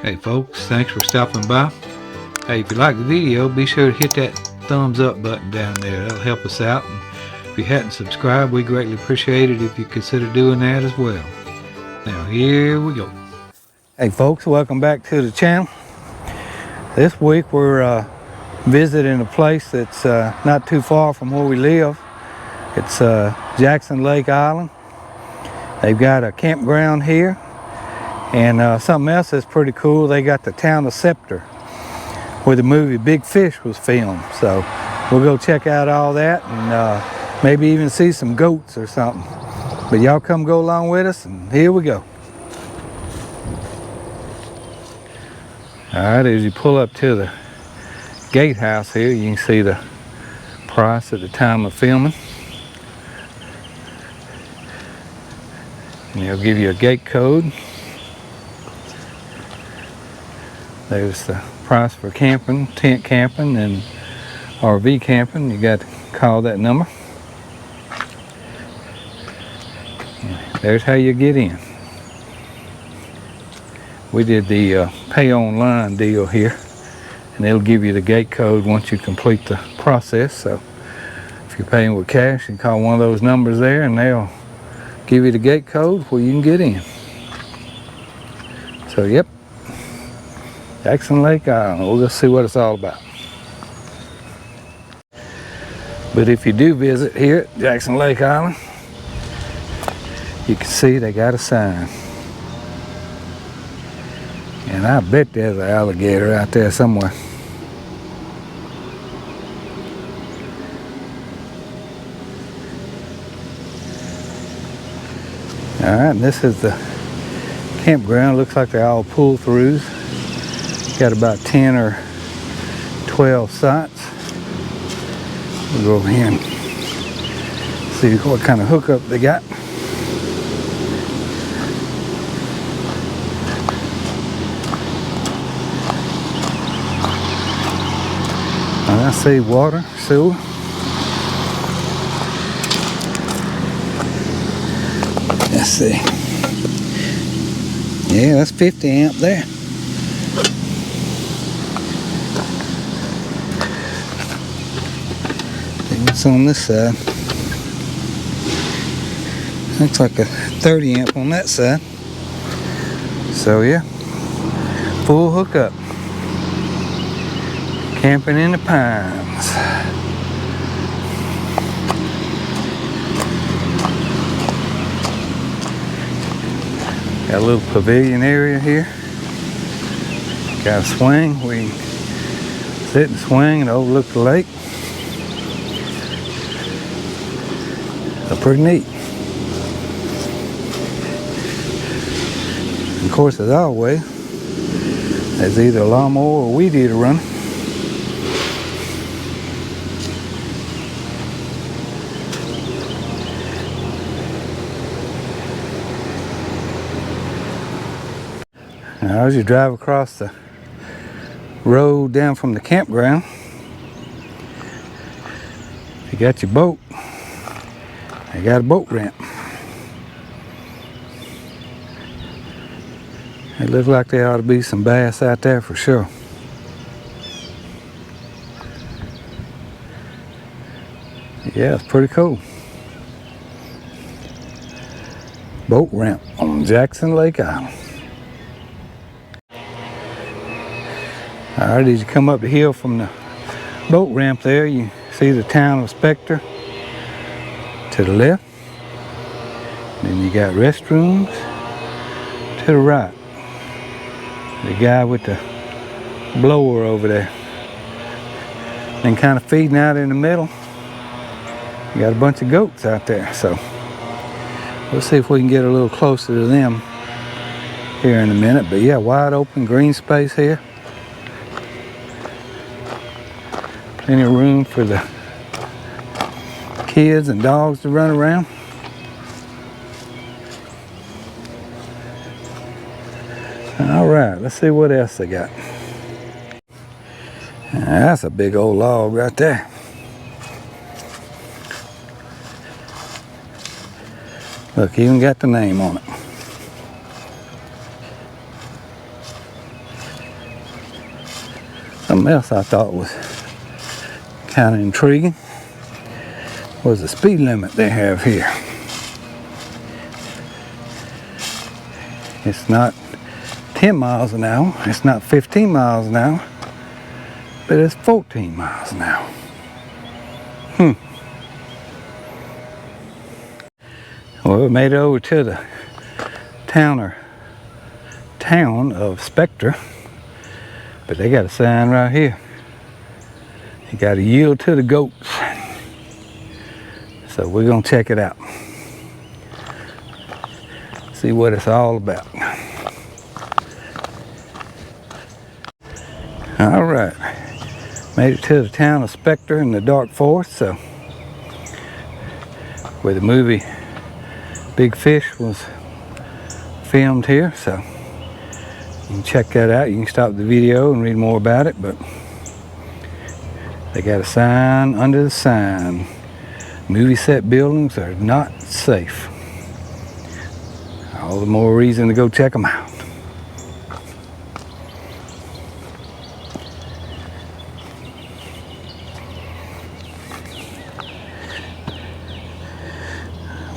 Hey folks, thanks for stopping by. Hey, if you like the video, be sure to hit that thumbs up button down there. That'll help us out. And if you hadn't subscribed, we greatly appreciate it if you consider doing that as well. Now here we go. Hey folks, welcome back to the channel. This week we're visiting a place that's not too far from where we live. It's Jackson Lake Island. They've got a campground here. And something else that's pretty cool, they got the town of Spectre, where the movie Big Fish was filmed. So we'll go check out all that and maybe even see some goats or something. But y'all come go along with us, and here we go. All right, as you pull up to the gatehouse here, you can see the price at the time of filming. And they'll give you a gate code. There's the price for camping, tent camping, and RV camping. You got to call that number. There's how you get in. We did the pay online deal here, and it'll give you the gate code once you complete the process. So if you're paying with cash, you call one of those numbers there, and they'll give you the gate code where you can get in. So yep. Jackson Lake Island. We'll go see what it's all about. But if you do visit here at Jackson Lake Island, you can see they got a sign. And I bet there's an alligator out there somewhere. Alright, and this is the campground. Looks like they're all pull-throughs. Got about 10 or 12 sites. We'll go over here and see what kind of hookup they got. And I see water, sewer. Let's see. Yeah, that's 50 amp there. What's on this side? Looks like a 30 amp on that side. So yeah, full hookup. Camping in the pines. Got a little pavilion area here. Got a swing. We sit and swing and overlook the lake. So pretty neat. Of course, as always, there's either a lawnmower or weed eater running. Now, as you drive across the road down from the campground, you got your boat. They got a boat ramp. It looks like there ought to be some bass out there for sure. Yeah, it's pretty cool. Boat ramp on Jackson Lake Island. Alright, as you come up the hill from the boat ramp there, you see the town of Spectre to the left. Then you got restrooms to the right. The guy with the blower over there. And kind of feeding out in the middle, you got a bunch of goats out there. So we'll see if we can get a little closer to them here in a minute. But yeah, wide open green space here. Plenty of room for the kids and dogs to run around. All right, let's see what else they got. That's a big old log right there. Look, even got the name on it. Something else I thought was kind of intriguing was the speed limit they have here. It's not 10 miles an hour, it's not 15 miles an hour, but it's 14 miles an hour. Well, we made it over to the town of Spectre, but they got a sign right here. You got to yield to the goats. So we're gonna check it out. See what it's all about. All right, made it to the town of Spectre in the dark forest, so where the movie Big Fish was filmed here, so you can check that out. You can stop the video and read more about it, but they got a sign under the sign. Movie set buildings are not safe. All the more reason to go check them out.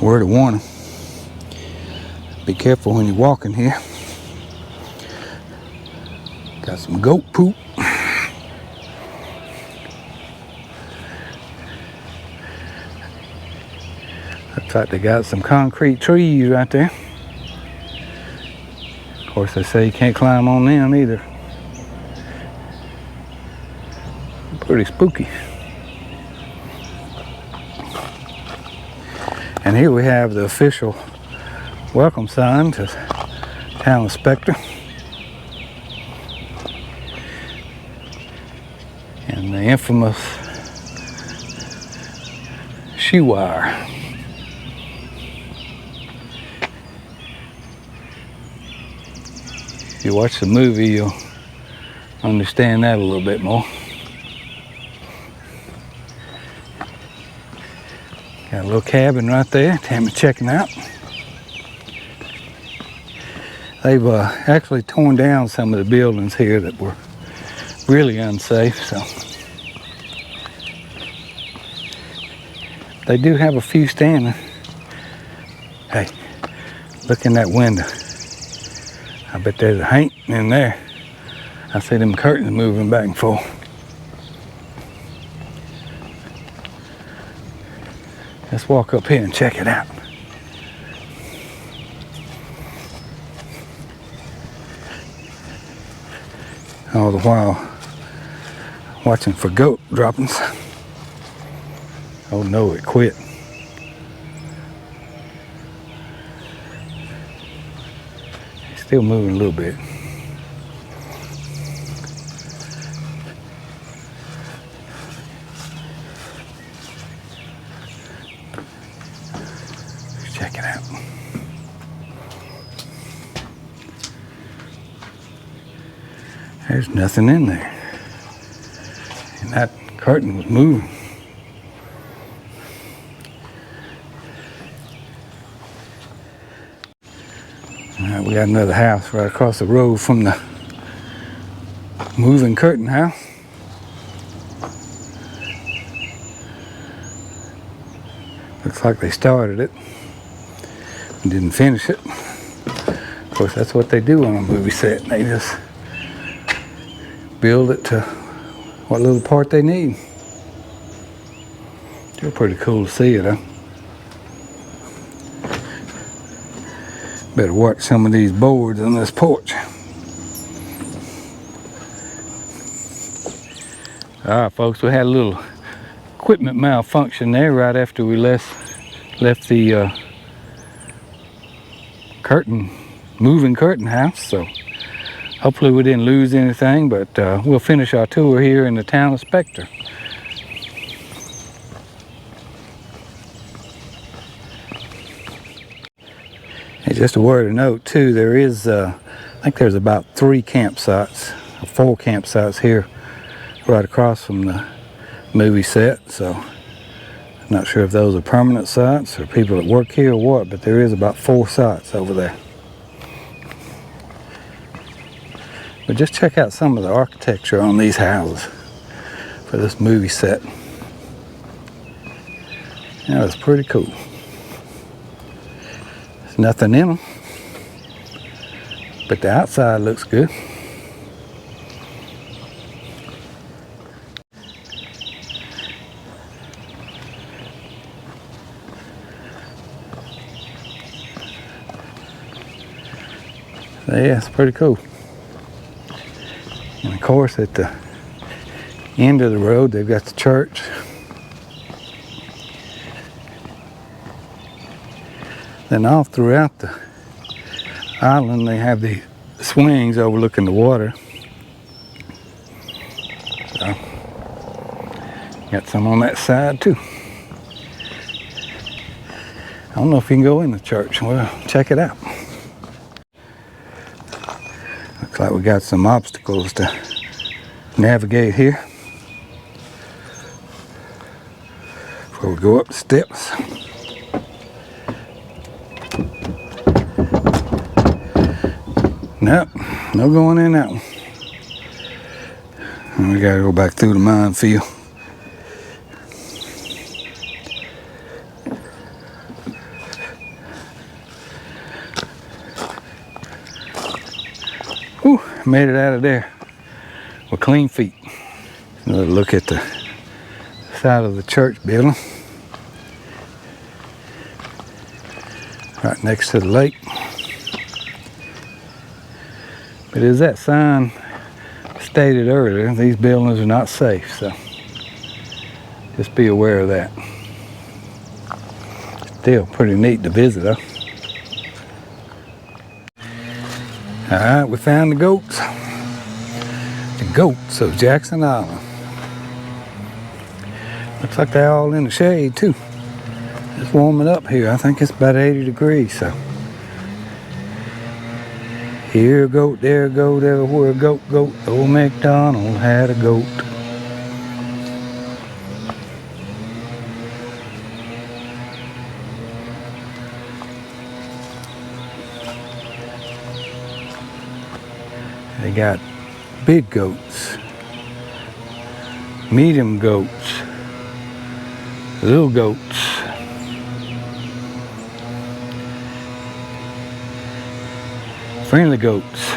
Word of warning. Be careful when you're walking here. Got some goat poop. Looks like they got some concrete trees right there. Of course, they say you can't climb on them either. Pretty spooky. And here we have the official welcome sign to town of Spectre. And the infamous shoe wire. If you watch the movie, you'll understand that a little bit more. Got a little cabin right there, Tammy's checking out. They've actually torn down some of the buildings here that were really unsafe, so. They do have a few standing. Hey, look in that window. I bet there's a haint in there. I see them curtains moving back and forth. Let's walk up here and check it out. All the while watching for goat droppings. Oh no, it quit. It's still moving a little bit. Check it out. There's nothing in there. And that curtain was moving. All right, we got another house right across the road from the moving curtain house. Looks like they started it and didn't finish it. Of course, that's what they do on a movie set. They just build it to what little part they need. Still pretty cool to see it, huh? Better watch some of these boards on this porch. All right, folks, we had a little equipment malfunction there right after we left the moving curtain house. So hopefully we didn't lose anything, but we'll finish our tour here in the town of Spectre. And just a word of note too, there is, I think there's about 3 campsites, or 4 campsites here right across from the movie set. So I'm not sure if those are permanent sites or people that work here or what, but there is about 4 sites over there. But just check out some of the architecture on these houses for this movie set. That was pretty cool. There's nothing in them, but the outside looks good. So yeah, it's pretty cool. And of course, at the end of the road, they've got the church. Then all throughout the island, they have the swings overlooking the water. So, got some on that side too. I don't know if you can go in the church. Well, check it out. Looks like we got some obstacles to navigate here before we go up the steps. Nope, no going in that one. And we gotta go back through the minefield. Whew, made it out of there with clean feet. Another look at the side of the church building. Right next to the lake. But as that sign stated earlier, these buildings are not safe, so just be aware of that. Still pretty neat to visit, though. All right, we found the goats. The goats of Jackson Island. Looks like they're all in the shade, too. It's warming up here. I think it's about 80 degrees, so. Here a goat, there a goat, everywhere a goat, goat. Old MacDonald had a goat. They got big goats, medium goats, little goats. Friendly goats.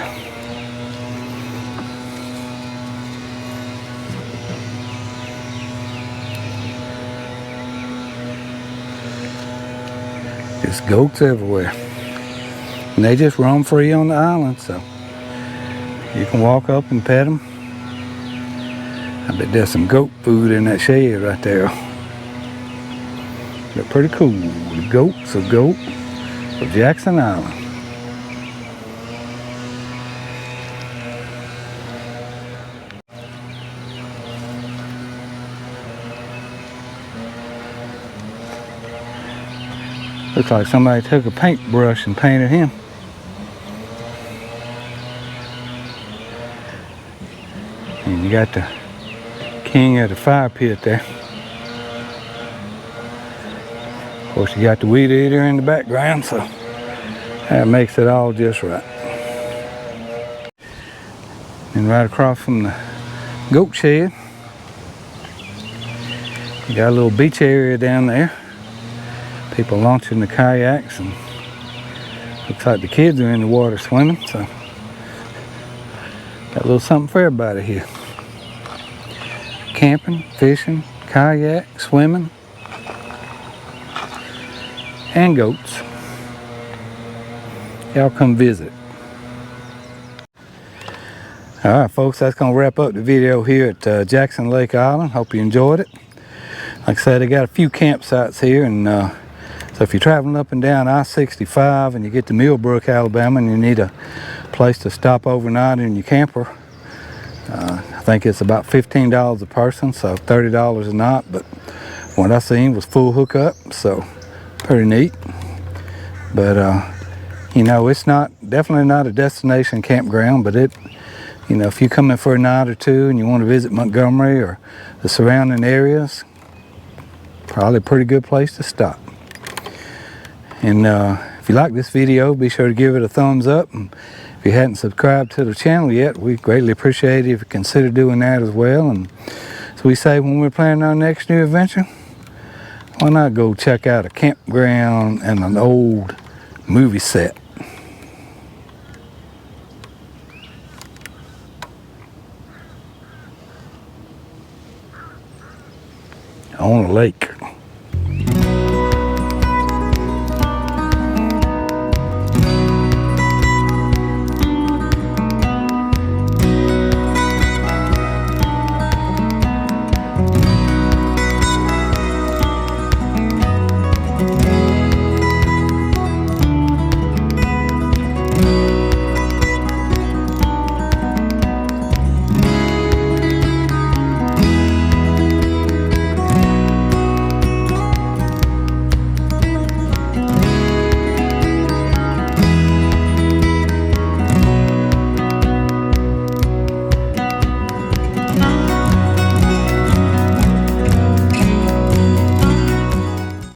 There's goats everywhere. And they just roam free on the island, so you can walk up and pet them. I bet there's some goat food in that shed right there. They're pretty cool. The goats of Jackson Island. Looks like somebody took a paintbrush and painted him. And you got the king of the fire pit there. Of course, you got the weed eater in the background, so that makes it all just right. And right across from the goat shed, you got a little beach area down there. People launching the kayaks, and looks like the kids are in the water swimming, so got a little something for everybody here. Camping, fishing, kayak, swimming, and goats. Y'all come visit. Alright folks, that's going to wrap up the video here at Jackson Lake Island. Hope you enjoyed it. Like I said, they got a few campsites here, and so if you're traveling up and down I-65 and you get to Millbrook, Alabama, and you need a place to stop overnight in your camper, I think it's about $15 a person, so $30 a night, but what I seen was full hookup, so pretty neat. But you know, it's definitely not a destination campground, but you know, if you come in for a night or two and you want to visit Montgomery or the surrounding areas, probably a pretty good place to stop. And if you like this video, be sure to give it a thumbs up. And if If you hadn't subscribed to the channel yet, we greatly appreciate it if you consider doing that as well. And as we say when we're planning our next new adventure, why not go check out a campground and an old movie set on a lake.